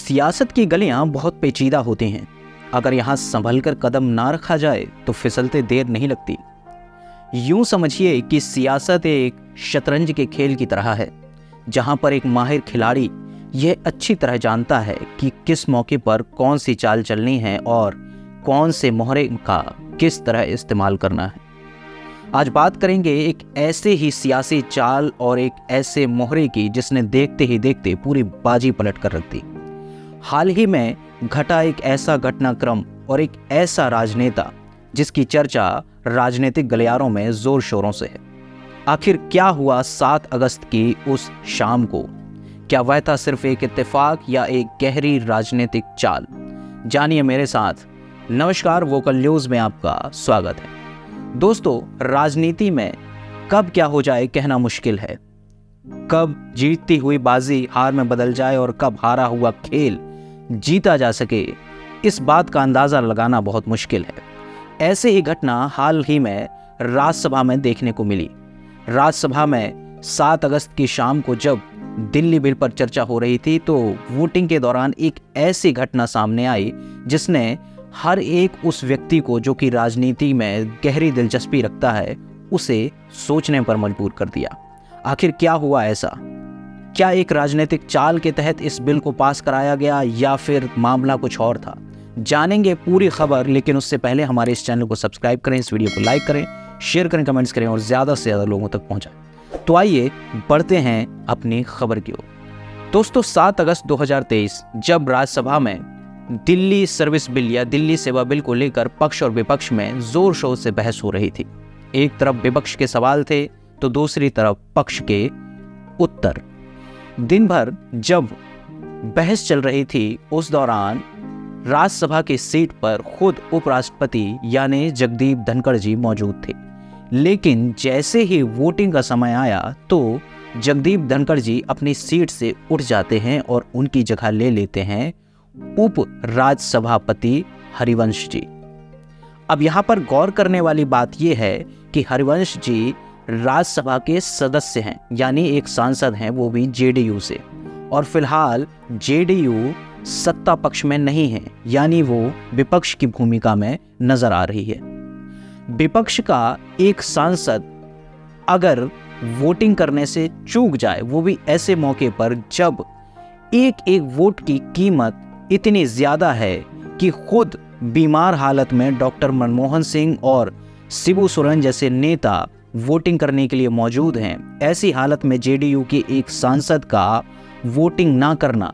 सियासत की गलियां बहुत पेचीदा होती हैं। अगर यहाँ संभल कर कदम ना रखा जाए तो फिसलते देर नहीं लगती। यूं समझिए कि सियासत एक शतरंज के खेल की तरह है, जहां पर एक माहिर खिलाड़ी यह अच्छी तरह जानता है कि किस मौके पर कौन सी चाल चलनी है और कौन से मोहरे का किस तरह इस्तेमाल करना है। आज बात करेंगे एक ऐसे ही सियासी चाल और एक ऐसे मोहरे की जिसने देखते ही देखते पूरी बाजी पलट कर रख दी। हाल ही में घटा एक ऐसा घटनाक्रम और एक ऐसा राजनेता जिसकी चर्चा राजनीतिक गलियारों में जोर शोरों से है। आखिर क्या हुआ 7 अगस्त की उस शाम को? क्या वह था सिर्फ एक इत्तेफाक या एक गहरी राजनीतिक चाल? जानिए मेरे साथ। नमस्कार, वोकल न्यूज में आपका स्वागत है। दोस्तों, राजनीति में कब क्या हो जाए कहना मुश्किल है। कब जीतती हुई बाजी हार में बदल जाए और कब हारा हुआ खेल जीता जा सके, इस बात का अंदाजा लगाना बहुत मुश्किल है। ऐसे ही घटना हाल ही में राज्यसभा में देखने को मिली। राज्यसभा में 7 अगस्त की शाम को जब दिल्ली बिल पर चर्चा हो रही थी तो वोटिंग के दौरान एक ऐसी घटना सामने आई जिसने हर एक उस व्यक्ति को जो कि राजनीति में गहरी दिलचस्पी रखता है उसे सोचने पर मजबूर कर दिया। आखिर क्या हुआ ऐसा? क्या एक राजनीतिक चाल के तहत इस बिल को पास कराया गया या फिर मामला कुछ और था? जानेंगे पूरी खबर, लेकिन उससे पहले हमारे इस चैनल को सब्सक्राइब करें, इस वीडियो को लाइक करें, शेयर करें, कमेंट्स करें और ज़्यादा से ज़्यादा लोगों तक पहुंचाएं। तो आइए बढ़ते हैं अपनी खबर की ओर। दोस्तों, 7 अगस्त 2023 जब राज्यसभा में दिल्ली सर्विस बिल या दिल्ली सेवा बिल को लेकर पक्ष और विपक्ष में जोर शोर से बहस हो रही थी। एक तरफ विपक्ष के सवाल थे तो दूसरी तरफ पक्ष के उत्तर। दिन भर जब बहस चल रही थी उस दौरान राज्यसभा की सीट पर खुद उपराष्ट्रपति यानी जगदीप धनखड़ जी मौजूद थे। लेकिन जैसे ही वोटिंग का समय आया तो जगदीप धनखड़ जी अपनी सीट से उठ जाते हैं और उनकी जगह ले लेते हैं उप राज्यसभापति हरिवंश जी। अब यहाँ पर गौर करने वाली बात यह है कि हरिवंश जी राज्यसभा के सदस्य हैं, यानी एक सांसद हैं, वो भी जेडीयू से। और फिलहाल जेडीयू सत्ता पक्ष में नहीं है, यानी वो विपक्ष की भूमिका में नजर आ रही है। विपक्ष का एक सांसद अगर वोटिंग करने से चूक जाए, वो भी ऐसे मौके पर जब एक एक वोट की कीमत इतनी ज्यादा है कि खुद बीमार हालत में डॉक्टर मनमोहन सिंह और शिबू सोरेन जैसे नेता वोटिंग करने के लिए मौजूद हैं, ऐसी हालत में जेडीयू के एक सांसद का वोटिंग ना करना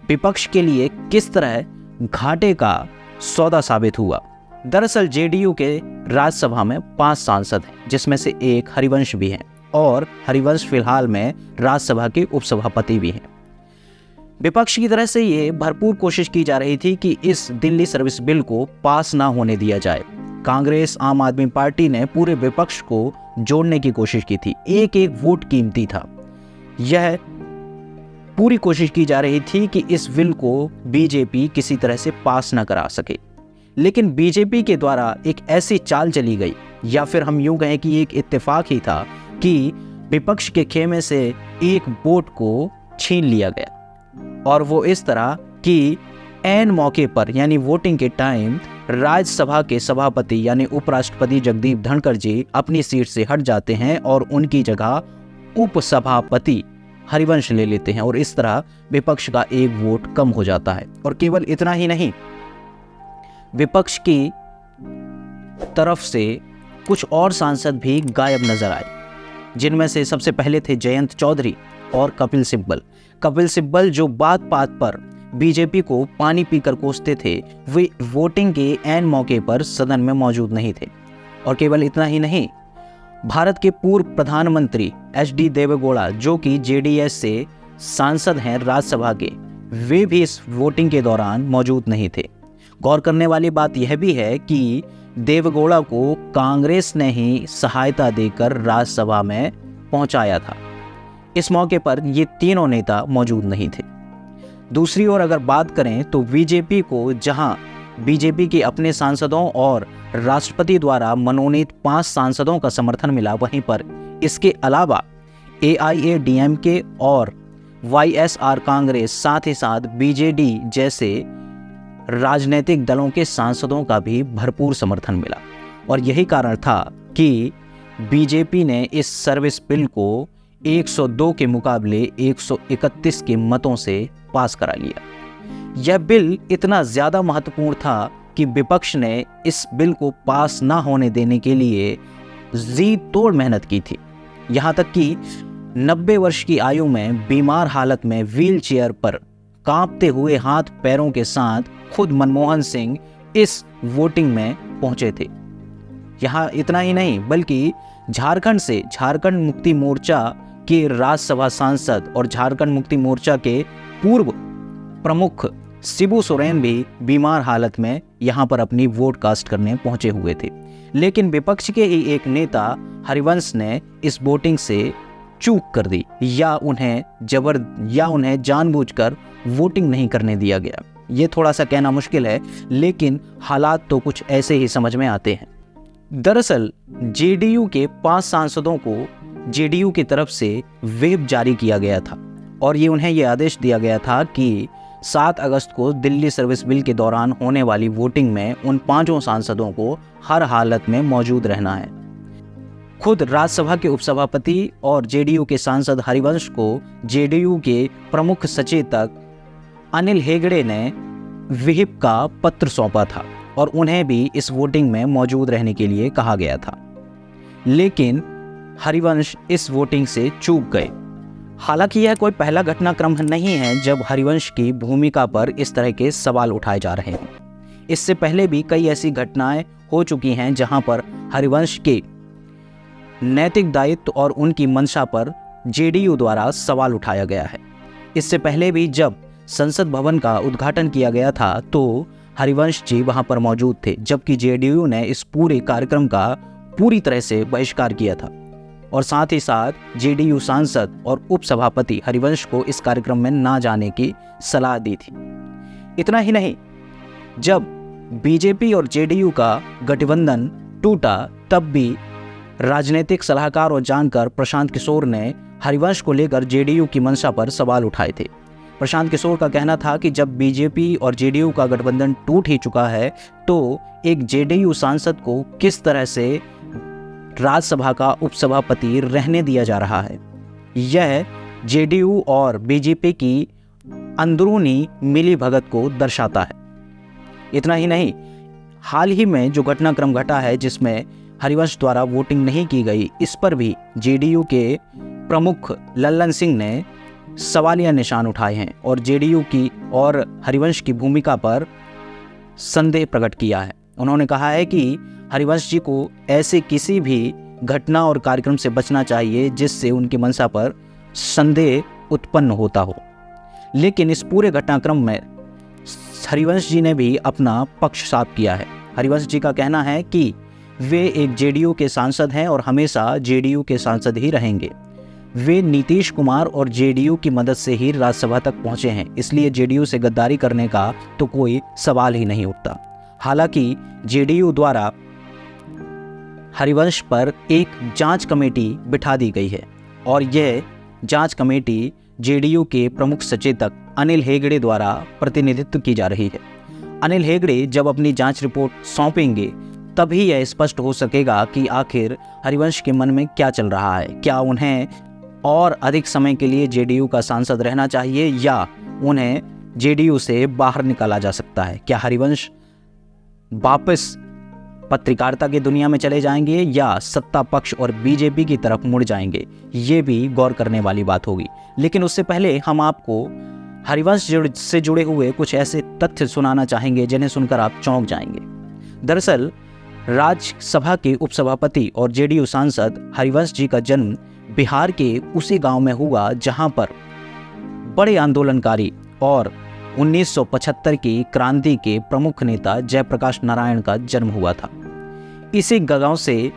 विपक्ष के लिए किस तरह घाटे का सौदा साबित हुआ। दरअसल जेडीयू के राज्यसभा में 5 सांसद हैं, जिसमें से एक हरिवंश भी हैं और हरिवंश फिलहाल में राज्यसभा के उपसभापति भी हैं। विपक्ष की तरह से ये भरपूर कोशिश की जा रही थी कि इस दिल्ली सर्विस बिल को पास ना होने दिया जाए। कांग्रेस, आम आदमी पार्टी ने पूरे विपक्ष को जोड़ने की कोशिश की थी। एक एक वोट कीमती था। यह पूरी कोशिश की जा रही थी कि इस बिल को बीजेपी किसी तरह से पास न करा सके। लेकिन बीजेपी के द्वारा एक ऐसी चाल चली गई, या फिर हम यूं कहें कि एक इत्तेफाक ही था, कि विपक्ष के खेमे से एक वोट को छीन लिया गया। और वो इस तरह कि ऐन मौके पर यानी वोटिंग के टाइम राज्यसभा के सभापति यानी उपराष्ट्रपति जगदीप धनखड़ जी अपनी सीट से हट जाते हैं और उनकी जगह उपसभापति हरिवंश ले लेते हैं, और इस तरह विपक्ष का एक वोट कम हो जाता है। और केवल इतना ही नहीं, विपक्ष की तरफ से कुछ और सांसद भी गायब नजर आए, जिनमें से सबसे पहले थे जयंत चौधरी और कपिल सिब्बल। कपिल सिब्बल जो बात बात पर बीजेपी को पानी पीकर कोसते थे, वे वोटिंग के ऐन मौके पर सदन में मौजूद नहीं थे। और केवल इतना ही नहीं, भारत के पूर्व प्रधानमंत्री एचडी देवेगौड़ा जो कि जेडीएस से सांसद हैं राज्यसभा के, वे भी इस वोटिंग के दौरान मौजूद नहीं थे। गौर करने वाली बात यह भी है कि देवेगौड़ा को कांग्रेस ने ही सहायता देकर राज्यसभा में पहुंचाया था। इस मौके पर ये तीनों नेता मौजूद नहीं थे। दूसरी ओर अगर बात करें तो बीजेपी को जहां बीजेपी के अपने सांसदों और राष्ट्रपति द्वारा मनोनीत 5 सांसदों का समर्थन मिला, वहीं पर इसके अलावा एआईएडीएमके और YSR कांग्रेस, साथ ही साथ BJD जैसे राजनीतिक दलों के सांसदों का भी भरपूर समर्थन मिला। और यही कारण था कि बीजेपी ने इस सर्विस बिल को 102 के मुकाबले 131 के मतों से पास करा लिया। यह बिल इतना ज़्यादा महत्वपूर्ण था कि विपक्ष ने इस बिल को पास ना होने देने के लिए जी तोड़ मेहनत की थी। यहाँ तक कि 90 वर्ष की आयु में बीमार हालत में व्हील चेयर पर कांपते हुए हाथ पैरों के साथ खुद मनमोहन सिंह इस वोटिंग में पहुंचे थे। यहाँ इतना ही नहीं, बल्कि झारखंड से झारखंड मुक्ति मोर्चा के राज्यसभा सांसद और झारखंड मुक्ति मोर्चा के पूर्व प्रमुख शिबू सोरेन भी बीमार हालत में यहाँ पर अपनी वोट कास्ट करने पहुंचे हुए थे। लेकिन विपक्ष के ही एक नेता हरिवंश ने इस वोटिंग से चूक कर दी या उन्हें जानबूझकर वोटिंग नहीं करने दिया गया। ये थोड़ा सा कहना मुश्किल है, लेकिन हालात तो कुछ ऐसे ही समझ में आते हैं। दरअसल जेडीयू के 5 सांसदों को जेडीयू की तरफ से व्हिप जारी किया गया था और उन्हें ये आदेश दिया गया था कि 7 अगस्त को दिल्ली सर्विस बिल के दौरान होने वाली वोटिंग में उन 5 सांसदों को हर हालत में मौजूद रहना है। खुद राज्यसभा के उपसभापति और जेडीयू के सांसद हरिवंश को जेडीयू के प्रमुख सचेतक अनिल हेगड़े ने व्हिप का पत्र सौंपा था और उन्हें भी इस वोटिंग में मौजूद रहने के लिए कहा गया था। लेकिन हरिवंश इस वोटिंग से चूक गए। हालांकि यह कोई पहला घटनाक्रम नहीं है जब हरिवंश की भूमिका पर इस तरह के सवाल उठाए जा रहे हैं। इससे पहले भी कई ऐसी घटनाएं हो चुकी हैं जहां पर हरिवंश के नैतिक दायित्व और उनकी मंशा पर जेडीयू द्वारा सवाल उठाया गया है। इससे पहले भी जब संसद भवन का उद्घाटन किया गया था तो हरिवंश जी वहां पर मौजूद थे, जबकि जेडीयू ने इस पूरे कार्यक्रम का पूरी तरह से बहिष्कार किया था और साथ ही साथ जेडीयू सांसद और उपसभापति हरिवंश को इस कार्यक्रम में ना जाने की सलाह दी थी। इतना ही नहीं, जब बीजेपी और जेडीयू का गठबंधन टूटा तब भी राजनीतिक सलाहकार और जानकार प्रशांत किशोर ने हरिवंश को लेकर जेडीयू की मंशा पर सवाल उठाए थे। प्रशांत किशोर का कहना था कि जब बीजेपी और जेडीयू का गठबंधन टूट ही चुका है तो एक जेडीयू सांसद को किस तरह से राज्यसभा का उपसभापति रहने दिया जा रहा है। यह जेडीयू और बीजेपी की अंदरूनी मिलीभगत को दर्शाता है। इतना ही नहीं, हाल ही में जो घटनाक्रम घटा है जिसमें हरिवंश द्वारा वोटिंग नहीं की गई, इस पर भी जेडीयू के प्रमुख लल्लन सिंह ने सवालिया निशान उठाए हैं और जेडीयू की और हरिवंश की भूमिका पर संदेह प्रकट किया है। उन्होंने कहा है कि हरिवंश जी को ऐसे किसी भी घटना और कार्यक्रम से बचना चाहिए जिससे उनकी मंशा पर संदेह उत्पन्न होता हो। लेकिन इस पूरे घटनाक्रम में हरिवंश जी ने भी अपना पक्ष साफ किया है। हरिवंश जी का कहना है कि वे एक जेडीयू के सांसद हैं और हमेशा जेडीयू के सांसद ही रहेंगे। वे नीतीश कुमार और जेडीयू की मदद से ही राज्यसभा तक पहुंचे हैं, इसलिए जेडीयू से गद्दारी करने का तो कोई सवाल ही नहीं उठता। हालांकि जेडीयू द्वारा हरिवंश पर एक जांच कमेटी बिठा दी गई है और यह जांच कमेटी जेडीयू के प्रमुख सचेतक अनिल हेगड़े द्वारा प्रतिनिधित्व की जा रही है। अनिल हेगड़े जब अपनी जांच रिपोर्ट सौंपेंगे तभी यह स्पष्ट हो सकेगा कि आखिर हरिवंश के मन में क्या चल रहा है। क्या उन्हें और अधिक समय के लिए जेडीयू का सांसद रहना चाहिए या उन्हें जेडीयू से बाहर निकाला जा सकता है? क्या हरिवंश वापस पत्रकारिता की दुनिया में चले जाएंगे या सत्ता पक्ष और बीजेपी की तरफ मुड़ जाएंगे? ये भी गौर करने वाली बात होगी। लेकिन उससे पहले हम आपको हरिवंश से जुड़े हुए कुछ ऐसे तथ्य सुनाना चाहेंगे जिन्हें सुनकर आप चौंक जाएंगे। दरअसल राज्यसभा के उपसभापति और जेडीयू सांसद हरिवंश जी का जन्म बिहार के उसी गांव में हुआ जहां पर बड़े आंदोलनकारी और 1975 की क्रांति के प्रमुख नेता जयप्रकाश नारायण का जन्म हुआ था। इसी गांव से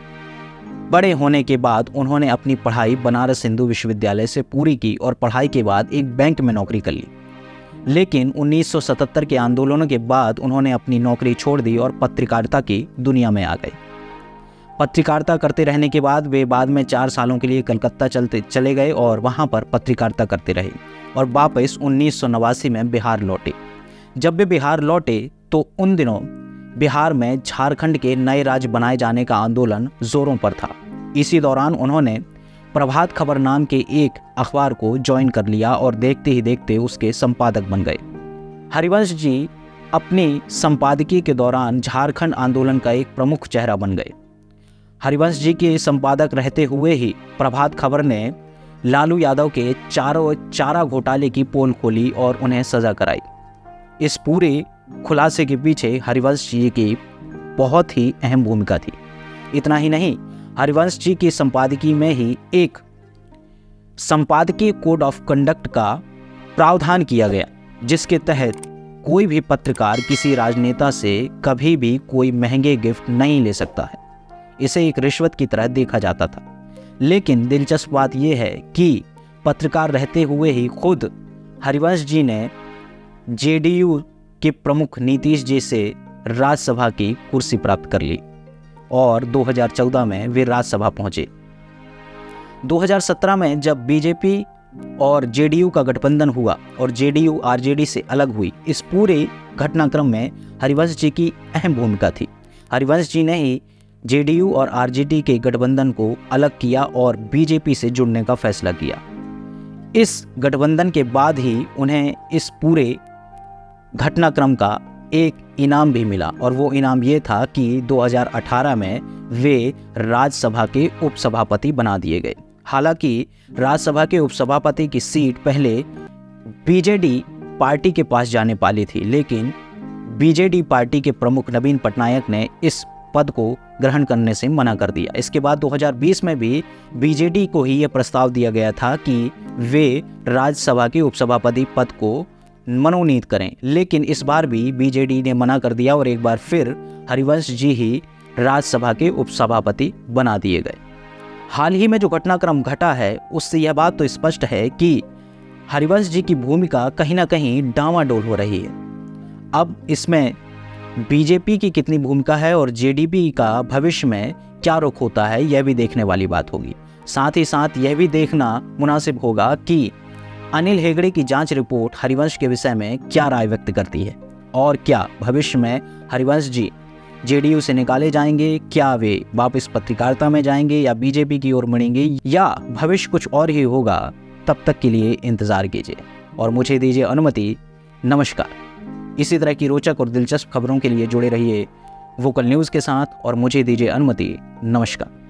बड़े होने के बाद उन्होंने अपनी पढ़ाई बनारस हिंदू विश्वविद्यालय से पूरी की और पढ़ाई के बाद एक बैंक में नौकरी कर ली। लेकिन 1977 के आंदोलनों के बाद उन्होंने अपनी नौकरी छोड़ दी और पत्रकारिता की दुनिया में आ गए। पत्रकारिता करते रहने के बाद वे बाद में 4 सालों के लिए कलकत्ता चले गए और वहाँ पर पत्रकारिता करते रहे और वापस 1989 में बिहार लौटे। जब वे बिहार लौटे तो उन दिनों बिहार में झारखंड के नए राज्य बनाए जाने का आंदोलन जोरों पर था। इसी दौरान उन्होंने प्रभात खबर नाम के एक अखबार को ज्वाइन कर लिया और देखते ही देखते उसके संपादक बन गए। हरिवंश जी अपनी संपादकीय के दौरान झारखंड आंदोलन का एक प्रमुख चेहरा बन गए। हरिवंश जी के संपादक रहते हुए ही प्रभात खबर ने लालू यादव के चारा घोटाले की पोल खोली और उन्हें सजा कराई। इस पूरे खुलासे के पीछे हरिवंश जी की बहुत ही अहम भूमिका थी। इतना ही नहीं, हरिवंश जी की संपादकीय में ही एक संपादकीय कोड ऑफ कंडक्ट का प्रावधान किया गया, जिसके तहत कोई भी पत्रकार किसी राजनेता से कभी भी कोई महंगे गिफ्ट नहीं ले सकता है। इसे एक रिश्वत की तरह देखा जाता था। लेकिन दिलचस्प बात यह है कि पत्रकार रहते हुए ही खुद हरिवंश जी ने जेडीयू के प्रमुख नीतीश जी से राज्यसभा की कुर्सी प्राप्त कर ली और 2014 में वे राज्यसभा पहुंचे। 2017 में जब बीजेपी और जेडीयू का गठबंधन हुआ और जेडीयू आरजेडी से अलग हुई, इस पूरे घटनाक्रम में हरिवंश जी की अहम भूमिका थी। हरिवंश जी ने ही जेडीयू और आरजेडी के गठबंधन को अलग किया और बीजेपी से जुड़ने का फैसला किया। इस गठबंधन के बाद ही उन्हें इस पूरे घटनाक्रम का एक इनाम भी मिला और वो इनाम ये था कि 2018 में वे राज्यसभा के उपसभापति बना दिए गए। हालांकि राज्यसभा के उपसभापति की सीट पहले बीजेडी पार्टी के पास जाने वाली थी, लेकिन बीजेडी पार्टी के प्रमुख नवीन पटनायक ने इस पद को ग्रहण करने से मना कर दिया। इसके बाद 2020 में भी बीजेडी को ही यह प्रस्ताव दिया गया था कि वे राज्यसभा के उपसभापति पद को मनोनीत करें, लेकिन इस बार भी बीजेडी ने मना कर दिया और एक बार फिर हरिवंश जी ही राज्यसभा के उपसभापति बना दिए गए। हाल ही में जो घटनाक्रम घटा है उससे यह बात तो स्पष्ट है कि हरिवंश जी की भूमिका कहीं ना कहीं डामाडोल हो रही है। अब इसमें बीजेपी की कितनी भूमिका है और जेडीपी का भविष्य में क्या रुख होता है, यह भी देखने वाली बात होगी। साथ ही साथ यह भी देखना मुनासिब होगा कि अनिल हेगड़े की जांच रिपोर्ट हरिवंश के विषय में क्या राय व्यक्त करती है और क्या भविष्य में हरिवंश जी जेडीयू से निकाले जाएंगे, क्या वे वापस पत्रकारिता में जाएंगे या बीजेपी की ओर मुड़ेंगे या भविष्य कुछ और ही होगा। तब तक के लिए इंतजार कीजिए और मुझे दीजिए अनुमति। नमस्कार। इसी तरह की रोचक और दिलचस्प खबरों के लिए जुड़े रहिए वोकल न्यूज़ के साथ और मुझे दीजिए अनुमति। नमस्कार।